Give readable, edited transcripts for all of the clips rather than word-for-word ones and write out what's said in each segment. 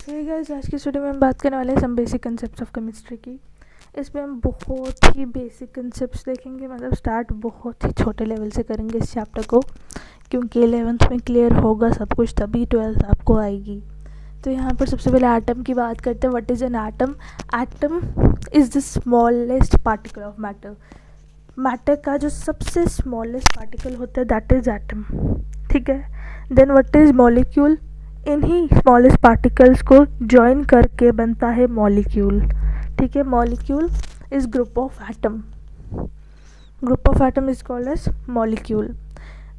Hey guys, आज की studio में हम बात करने वाले हैं some basic concepts of chemistry की। इसमें हम बहुत ही बेसिक कंसेप्ट्स देखेंगे, मतलब स्टार्ट बहुत ही छोटे लेवल से करेंगे इस चैप्टर को, क्योंकि 11th में क्लियर होगा सब कुछ, तभी 12th आपको आएगी। तो यहाँ पर सबसे पहले एटम की बात करते हैं। What is an atom? Atom is the smallest particle of matter. Matter का जो सबसे स्मॉलेस्ट पार्टिकल होता है दैट इज़ एटम, ठीक है। Then what is molecule? इन्हीं स्मॉलेस्ट पार्टिकल्स को जॉइन करके बनता है मॉलिक्यूल, ठीक है। Molecule is group of atom, group of atom is called as molecule.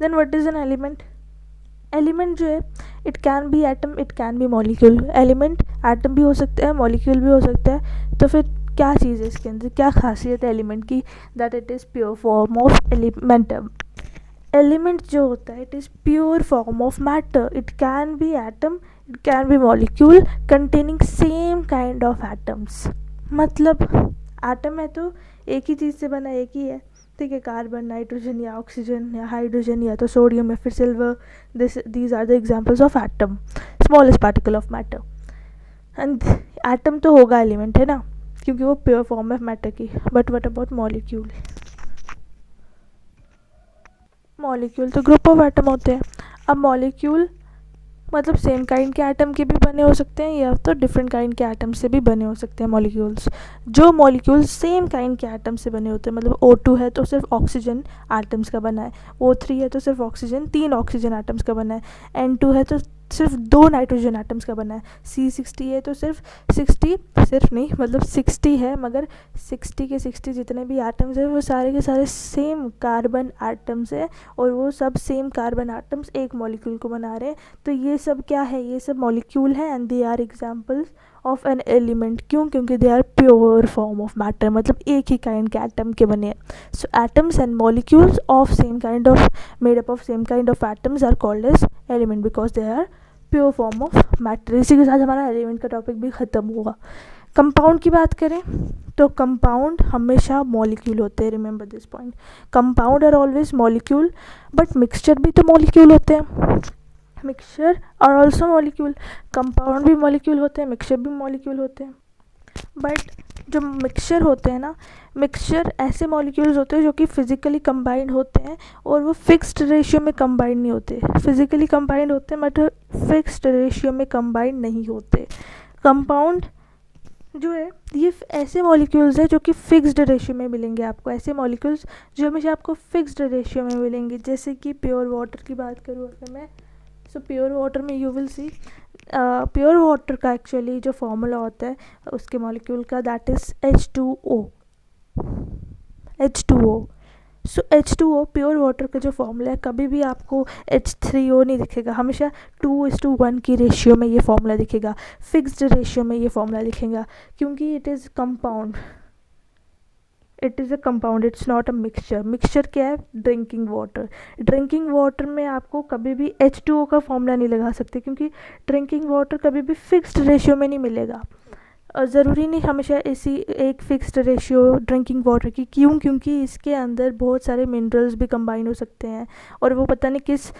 Then what is an element? Element जो है it can be atom, it can be molecule. Element atom भी हो सकता है, मॉलिक्यूल भी हो सकता है। तो फिर क्या चीज़ है इसके अंदर, क्या खासियत है एलिमेंट की? That it is pure form of element. Element जो होता है it is pure form of matter. It can be atom, it can be molecule containing same kind of atoms. मतलब एटम है तो एक ही चीज़ से बना, एक ही है, ठीक है। कार्बन, नाइट्रोजन या ऑक्सीजन या हाइड्रोजन या तो सोडियम या फिर silver, these are the examples of atom, smallest particle of matter. And atom तो होगा एलिमेंट, है ना, क्योंकि वो प्योर फॉर्म ऑफ मैटर की। But what about molecule? Molecule तो ग्रुप ऑफ एटम होते हैं। अब मॉलिक्यूल मतलब सेम काइंड के एटम के भी बने हो सकते हैं या तो डिफरेंट काइंड के एटम से भी बने हो सकते हैं मॉलिक्यूल्स। जो मॉलिक्यूल्स सेम काइंड के एटम से बने होते हैं, मतलब O2 है तो सिर्फ ऑक्सीजन एटम्स का बना है, O3 है तो सिर्फ ऑक्सीजन, 3 ऑक्सीजन एटम्स का बना है, N2 है तो सिर्फ 2 नाइट्रोजन एटम्स का बना है, C60 है तो सिर्फ 60, सिर्फ नहीं मतलब 60 है, मगर 60 के 60 जितने भी एटम्स हैं वो सारे के सारे सेम कार्बन एटम्स है, और वो सब सेम कार्बन एटम्स एक मॉलिक्यूल को बना रहे हैं। तो ये सब क्या है? ये सब मॉलिक्यूल है and they are examples of an element. क्यों? क्योंकि they are pure form of matter, मतलब एक ही काइंड के एटम के बने हैं। So atoms and molecules of same kind of made up of same kind of atoms are called as element because they are pure form of matter. इसी के साथ हमारा एलिमेंट का टॉपिक भी ख़त्म हुआ। कंपाउंड की बात करें तो कंपाउंड हमेशा मॉलिक्यूल होते हैं, remember this point. Compound are always molecule, but mixture भी तो मॉलिक्यूल होते हैं। Mixture are also molecule. Compound भी मॉलिक्यूल होते हैं, मिक्सचर भी मॉलिक्यूल होते हैं। बट जो मिक्सचर होते हैं ना, मिक्सचर ऐसे मॉलिक्यूल्स होते हैं जो कि फिज़िकली कंबाइंड होते हैं और वो फिक्स्ड रेशियो में कंबाइंड नहीं होते। फिज़िकली कंबाइंड होते हैं बट फिक्स्ड रेशियो में कंबाइंड नहीं होते। कंपाउंड जो है ये ऐसे मॉलिक्यूल्स है जो कि फिक्स्ड रेशियो में मिलेंगे आपको, ऐसे मॉलिक्यूल्स जो हमेशा आपको फिक्स्ड रेशियो में मिलेंगे। जैसे कि प्योर वाटर की बात करूँ अगर मैं, सो प्योर वाटर में you will see pure water का एक्चुअली जो फॉर्मूला होता है उसके मॉलिक्यूल का, that is H2O। So H2O pure water का जो फॉर्मूला है, कभी भी आपको H3O नहीं दिखेगा, हमेशा 2:1 की रेशियो में ये फॉर्मूला दिखेगा, फिक्स्ड रेशियो में ये फॉर्मूला दिखेगा, क्योंकि it is compound, it is a compound, it's not a mixture. Mixture क्या है? Drinking water. ड्रिंकिंग वाटर में आपको कभी भी H2O का फॉर्मूला नहीं लगा सकते, क्योंकि ड्रिंकिंग वाटर कभी भी फिक्स्ड रेशियो में नहीं मिलेगा। और ज़रूरी नहीं हमेशा इसी एक फिक्स्ड रेशियो ड्रिंकिंग वाटर की। क्यों? क्योंकि इसके अंदर बहुत सारे मिनरल्स भी कंबाइन हो सकते हैं और वो पता नहीं किस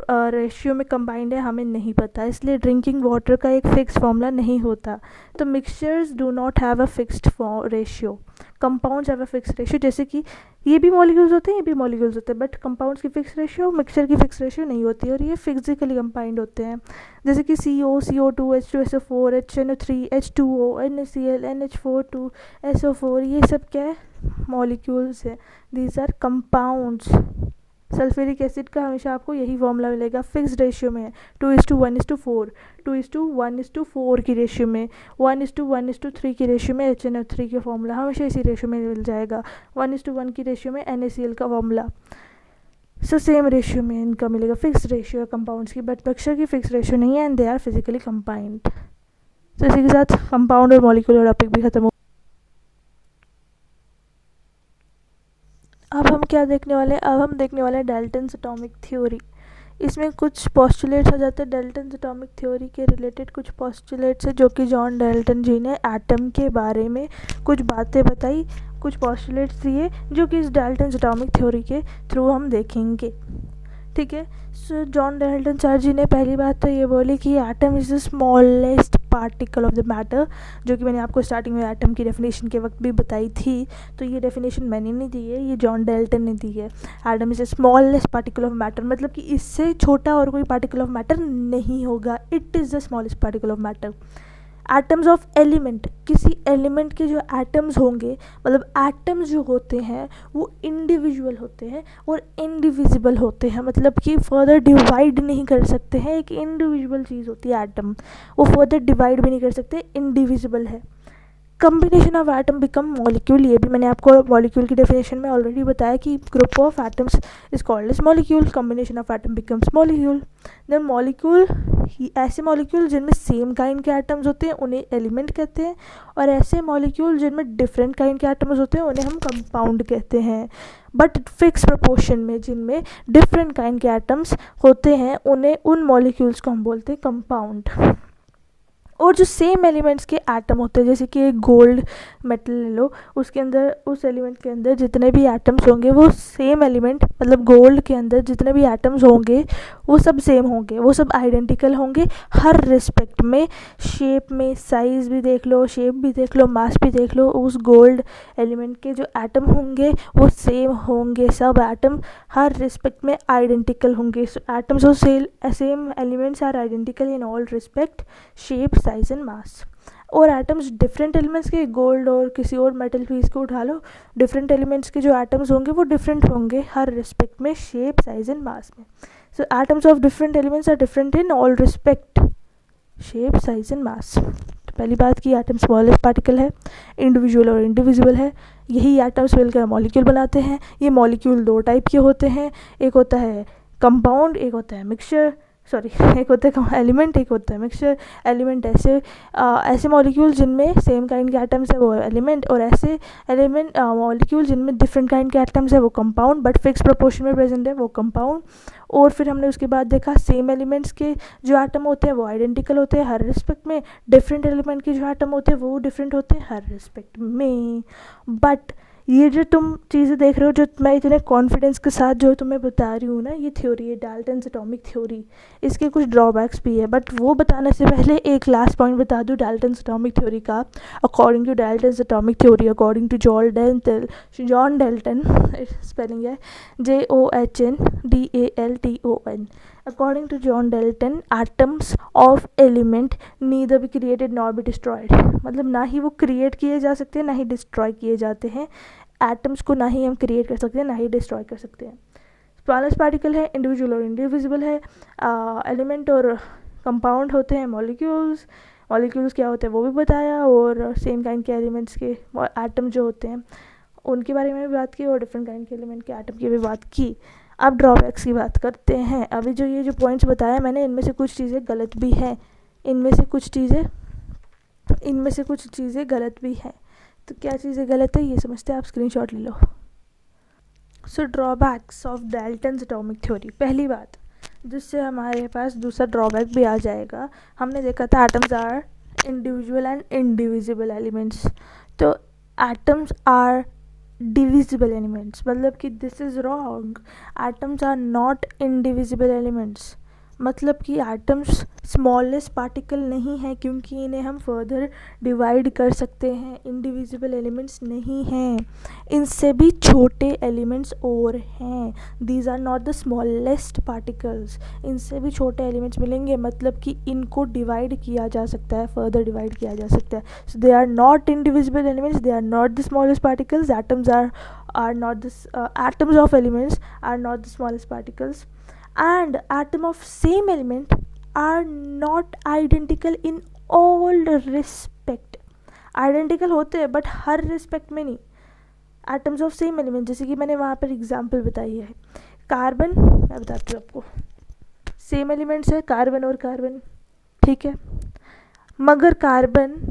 रेशियो में कंबाइंड है, हमें नहीं पता, इसलिए ड्रिंकिंग वाटर का एक फिक्स फॉर्मूला नहीं होता। तो mixtures do not have a fixed ratio, compounds have a fixed ratio. जैसे कि ये भी मॉलिक्यूल्स होते हैं, ये भी मॉलिक्यूल्स होते हैं, बट कंपाउंड्स की फिक्स रेशियो, मिक्सचर की फिक्स रेशियो नहीं होती, और ये फिजिकली कंबाइंड होते हैं। जैसे कि CO, CO2, H2SO4, HNO3, H2O, NaCl, NH4, SO4, ये सब क्या है? मॉलिक्यूल्स है, these are compounds. Sulphuric acid का हमेशा आपको यही फॉर्मूला मिलेगा, फिक्स्ड रेशियो में है, 2:1:4, 2:1:4 की रेशियो में, 1:1:3 की रेशियो में HNO3 का फॉर्मूला हमेशा इसी रेशियो में मिल जाएगा, 1:1 की रेशियो में NaCl का फॉर्मूला। सो सेम रेशियो में इनका मिलेगा, फिक्स्ड रेशियो है कंपाउंड्स की, बट मिक्सचर की फिक्स रेशियो नहीं है and they are physically combined. तो इसी के साथ कंपाउंड और मॉलिक्यूलर टॉपिक भी खत्म हो। अब हम क्या देखने वाले हैं? अब हम देखने वाले हैं डाल्टन्स एटॉमिक थ्योरी। इसमें कुछ पॉस्टुलेट्स आ जाते हैं डाल्टन्स एटॉमिक थ्योरी के रिलेटेड, कुछ पॉस्टुलेट्स है जो कि जॉन डाल्टन जी ने एटम के बारे में कुछ बातें बताई, कुछ पॉस्टुलेट्स दिए जो कि इस डाल्टन्स एटॉमिक थ्योरी के थ्रू हम देखेंगे, ठीक है। सो जॉन डाल्टन सर जी ने पहली बात तो ये बोली कि atom is the smallest particle of the matter, जो कि मैंने आपको स्टार्टिंग में एटम की डेफिनेशन के वक्त भी बताई थी। तो ये डेफिनेशन मैंने नहीं दी है, ये जॉन डाल्टन ने दी है। Atom is a smallest particle of matter, मतलब कि इससे छोटा और कोई पार्टिकल ऑफ मैटर नहीं होगा। It is the smallest particle of matter. Atoms of element, किसी एलिमेंट के जो एटम्स होंगे, मतलब एटम्स जो होते हैं वो इंडिविजुअल होते हैं और इंडिविजिबल होते हैं, मतलब कि फर्दर डिवाइड नहीं कर सकते हैं। एक इंडिविजुअल चीज़ होती है एटम, वो फर्दर डिवाइड भी नहीं कर सकते, इंडिविजिबल है। Combination of atom become molecule, ये भी मैंने आपको मॉलिक्यूल की डेफिनेशन में ऑलरेडी बताया कि group of atoms is called as molecule. Combination of atom becomes molecule. Then molecule, ऐसे मॉलिक्यूल जिनमें सेम काइंड के एटम्स होते हैं उन्हें एलिमेंट कहते हैं, और ऐसे मॉलिक्यूल जिनमें डिफरेंट काइंड के एटम्स होते हैं उन्हें हम कंपाउंड कहते हैं। बट फिक्स प्रोपोर्शन में जिनमें डिफरेंट काइंड के एटम्स होते हैं उन्हें, उन मॉलिक्यूल्स को हम बोलते हैं कंपाउंड। और जो सेम एलिमेंट्स के एटम होते हैं, जैसे कि एक गोल्ड मेटल ले लो, उसके अंदर, उस एलिमेंट के अंदर जितने भी एटम्स होंगे वो सेम एलिमेंट, मतलब गोल्ड के अंदर जितने भी एटम्स होंगे वो सब सेम होंगे, वो सब आइडेंटिकल होंगे हर रिस्पेक्ट में। शेप में, साइज़ भी देख लो, शेप भी देख लो, मास भी देख लो, उस गोल्ड एलिमेंट के जो एटम होंगे वो सेम होंगे, सब एटम हर रिस्पेक्ट में आइडेंटिकल होंगे। Atoms of same elements are identical in all respect, shape, size and mass. और एटम्स डिफरेंट एलिमेंट्स के, गोल्ड और किसी और मेटल पीस को उठा लो, डिफरेंट एलिमेंट्स के जो एटम्स होंगे वो डिफरेंट होंगे हर रिस्पेक्ट में, शेप, साइज एंड मास में। So atoms of different elements are different in all respect, shape, size and mass. तो पहली बात की एटम स्मॉलेस्ट पार्टिकल है, इंडिविजुअल और इंडिविजिबल है, यही एटम्स मिलकर मॉलिक्यूल बनाते हैं। ये मॉलिक्यूल दो टाइप के होते हैं, एक होता है कंपाउंड, एक होता है मिक्सचर, एक होता है एलिमेंट, एक होता है मिक्सचर। एलिमेंट ऐसे मॉलिक्यूल जिनमें सेम काइंड के एटम्स है वो एलिमेंट, और ऐसे एलिमेंट मॉलिक्यूल जिनमें डिफरेंट काइंड के एटम्स है वो कंपाउंड, बट फिक्स प्रोपोर्शन में प्रेजेंट है वो कंपाउंड। और फिर हमने उसके बाद देखा सेम एलिमेंट्स के जो एटम होते हैं वो आइडेंटिकल होते हैं हर रिस्पेक्ट में, डिफरेंट एलिमेंट के जो एटम होते हैं वो डिफरेंट होते हैं हर रिस्पेक्ट में। बट ये जो तुम चीज़ें देख रहे हो, जो मैं इतने कॉन्फिडेंस के साथ जो तुम्हें बता रही हूँ ना, ये थ्योरी है डाल्टन्स एटॉमिक थ्योरी, इसके कुछ ड्रॉबैक्स भी है, बट वो बताने से पहले एक लास्ट पॉइंट बता दूँ डाल्टन्स एटॉमिक थ्योरी का। According to Dalton's atomic theory, according to John Dalton, spelling है JOHNDALTON, according to John Dalton, atoms of element neither be created nor be destroyed, मतलब ना ही वो क्रिएट किए जा सकते हैं ना ही डिस्ट्रॉय किए जाते हैं। एटम्स को ना ही हम क्रिएट कर सकते हैं ना ही डिस्ट्रॉय कर सकते हैं। स्मॉलेस्ट पार्टिकल है, इंडिविजुअल और इंडिविजिबल है, एलिमेंट और कंपाउंड होते हैं मॉलिक्यूल्स। मॉलिक्यूल्स क्या होते हैं वो भी बताया, और सेम काइंड के एलिमेंट्स के एटम जो होते हैं उनके बारे में भी बात की, और डिफरेंट काइंड के एलिमेंट के एटम की भी बात की। अब ड्रॉबैक्स की बात करते हैं। अभी जो ये जो पॉइंट्स बताया मैंने, इनमें से कुछ चीज़ें गलत भी हैं, इनमें से कुछ चीज़ें गलत भी हैं। तो क्या चीज़ें गलत है ये समझते हैं, आप स्क्रीनशॉट ले लो। So drawbacks of Dalton's atomic theory. पहली बात जिससे हमारे पास दूसरा ड्रॉबैक भी आ जाएगा, हमने देखा था atoms are individual and indivisible elements. तो एटम्स आर डिविजिबल एलिमेंट्स, मतलब कि this is wrong. Atoms are not indivisible elements, मतलब कि एटम्स स्मॉलेस्ट पार्टिकल नहीं है क्योंकि इन्हें हम फर्दर डिवाइड कर सकते हैं, इंडिविजिबल एलिमेंट्स नहीं हैं। इनसे भी छोटे एलिमेंट्स और हैं, these are not the smallest particles. इनसे भी छोटे एलिमेंट्स मिलेंगे, मतलब कि इनको डिवाइड किया जा सकता है, फर्दर डिवाइड किया जा सकता है। So they are not indivisible elements, they are not the smallest particles. Atoms are not the atoms of elements are not the smallest particles, and atom of same element are not identical in all respect. Identical होते हैं but her respect में नहीं। Atoms of same element, जैसे कि मैंने वहाँ पर example बताई है, कार्बन, मैं बताती हूँ आपको, सेम एलिमेंट्स है कार्बन और कार्बन, ठीक है, मगर कार्बन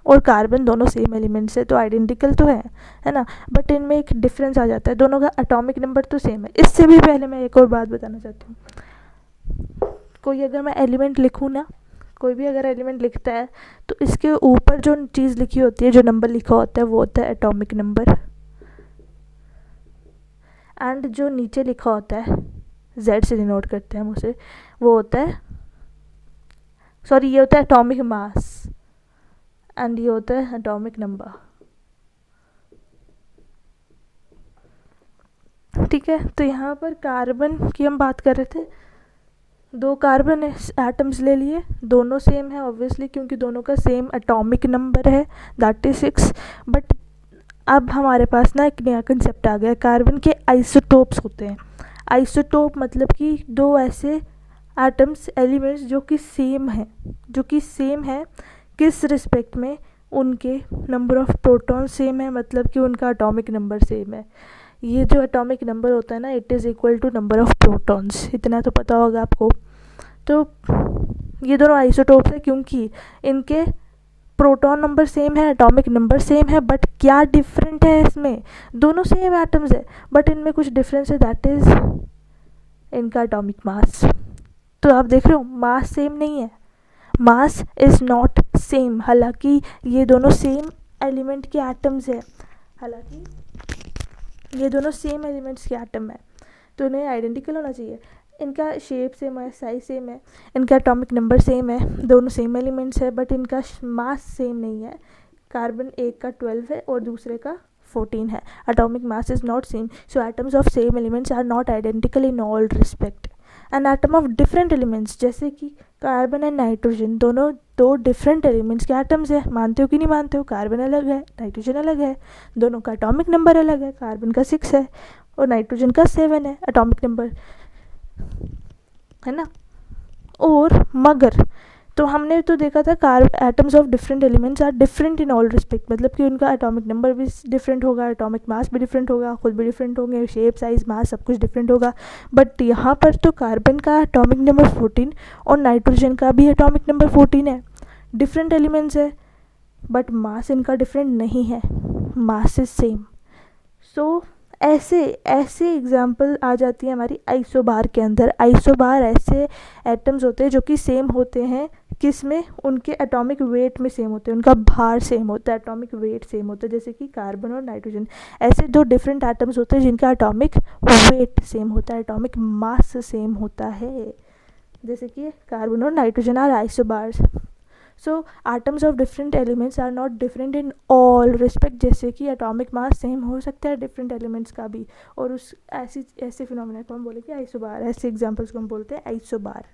और कार्बन दोनों सेम एलिमेंट्स है तो आइडेंटिकल तो है ना, बट इनमें एक डिफरेंस आ जाता है, दोनों का एटॉमिक नंबर तो सेम है। इससे भी पहले मैं एक और बात बताना चाहती हूँ, कोई अगर मैं एलिमेंट लिखूँ ना, कोई भी अगर एलिमेंट लिखता है तो इसके ऊपर जो चीज़ लिखी होती है, जो नंबर लिखा होता है वो होता है एटॉमिक नंबर, एंड जो नीचे लिखा होता है Z से डिनोट करते हैं हम उसे, वो होता है, सॉरी, ये होता है एटॉमिक मास। एंड ये होता है एटॉमिक नंबर। ठीक है, तो यहाँ पर कार्बन की हम बात कर रहे थे, 2 कार्बन एटम्स ले लिए, दोनों सेम है ऑब्वियसली क्योंकि दोनों का सेम एटॉमिक नंबर है, दैट इज 6। बट अब हमारे पास ना एक नया कंसेप्ट आ गया, कार्बन के आइसोटोप्स होते हैं। आइसोटोप मतलब कि 2 ऐसे एटम्स एलिमेंट्स जो कि सेम है किस रिस्पेक्ट में, उनके नंबर ऑफ प्रोटॉन सेम है, मतलब कि उनका एटॉमिक नंबर सेम है। ये जो एटॉमिक नंबर होता है ना, it is equal to number of protons, इतना तो पता होगा आपको। तो ये दोनों आइसोटोप्स है क्योंकि इनके प्रोटॉन नंबर सेम है, एटॉमिक नंबर सेम है, बट क्या डिफरेंट है इसमें, दोनों सेम एटम्स है बट इनमें कुछ डिफरेंस है, दैट इज इनका एटॉमिक मास। तो आप देख रहे हो मास सेम नहीं है, मास इज नॉट सेम, हालांकि ये दोनों सेम एलिमेंट के एटम्स है, हालांकि ये दोनों सेम एलिमेंट्स के एटम है, तो इन्हें आइडेंटिकल होना चाहिए। इनका शेप सेम है, साइज सेम है, इनका एटॉमिक नंबर सेम है, दोनों सेम एलिमेंट्स है, बट इनका मास सेम नहीं है। कार्बन एक का 12 है और दूसरे का 14 है। Atomic mass is not same, so atoms of same elements are not identical in all respect. And atom of different elements, जैसे कि कार्बन एंड नाइट्रोजन, दोनों 2 डिफरेंट एलिमेंट्स के एटम्स है, मानते हो कि नहीं मानते हो, कार्बन अलग है, नाइट्रोजन अलग है, दोनों का एटॉमिक नंबर अलग है, कार्बन का 6 है और नाइट्रोजन का 7 है एटॉमिक नंबर, है ना। और मगर तो हमने तो देखा था atoms of different elements are different in all respect, मतलब कि उनका एटॉमिक नंबर भी डिफरेंट होगा, एटॉमिक मास भी डिफरेंट होगा, खुद भी डिफरेंट होंगे, शेप साइज मास सब कुछ डिफरेंट होगा। बट यहाँ पर तो कार्बन का एटॉमिक नंबर 14 और नाइट्रोजन का भी एटॉमिक नंबर 14 है, डिफरेंट एलिमेंट्स है बट मास इनका डिफरेंट नहीं है, मास इज सेम। सो ऐसे एग्जाम्पल आ जाती है हमारी आइसोबार के अंदर। आइसोबार ऐसे एटम्स होते हैं जो कि सेम होते हैं, किस में, उनके एटॉमिक वेट में सेम होते हैं, उनका भार सेम होता है, एटॉमिक वेट सेम होता है, जैसे कि कार्बन और नाइट्रोजन ऐसे 2 डिफरेंट एटम्स होते हैं जिनका एटॉमिक वेट सेम होता है, एटॉमिक मास सेम होता है, जैसे कि कार्बन और nitrogen are isobars. So atoms of different elements are not different in all respect, जैसे कि एटॉमिक मास सेम हो सकता है डिफरेंट एलिमेंट्स का भी, और उस ऐसे फिनोमेना को हम बोलेंगे आइसोबार, ऐसे एग्जांपल्स को हम बोलते हैं आइसोबार।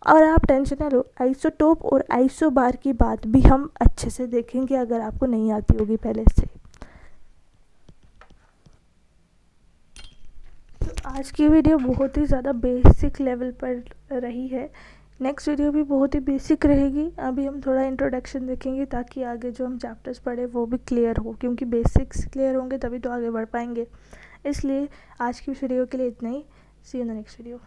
और आप टेंशन ना लो, आइसोटोप और आइसोबार की बात भी हम अच्छे से देखेंगे अगर आपको नहीं आती होगी पहले से। तो आज की वीडियो बहुत ही ज़्यादा बेसिक लेवल पर रही है, नेक्स्ट वीडियो भी बहुत ही बेसिक रहेगी। अभी हम थोड़ा इंट्रोडक्शन देखेंगे ताकि आगे जो हम चैप्टर्स पढ़े वो भी क्लियर हो, क्योंकि बेसिक्स क्लियर होंगे तभी तो आगे बढ़ पाएंगे। इसलिए आज की वीडियो के लिए इतना ही, see you in the next video.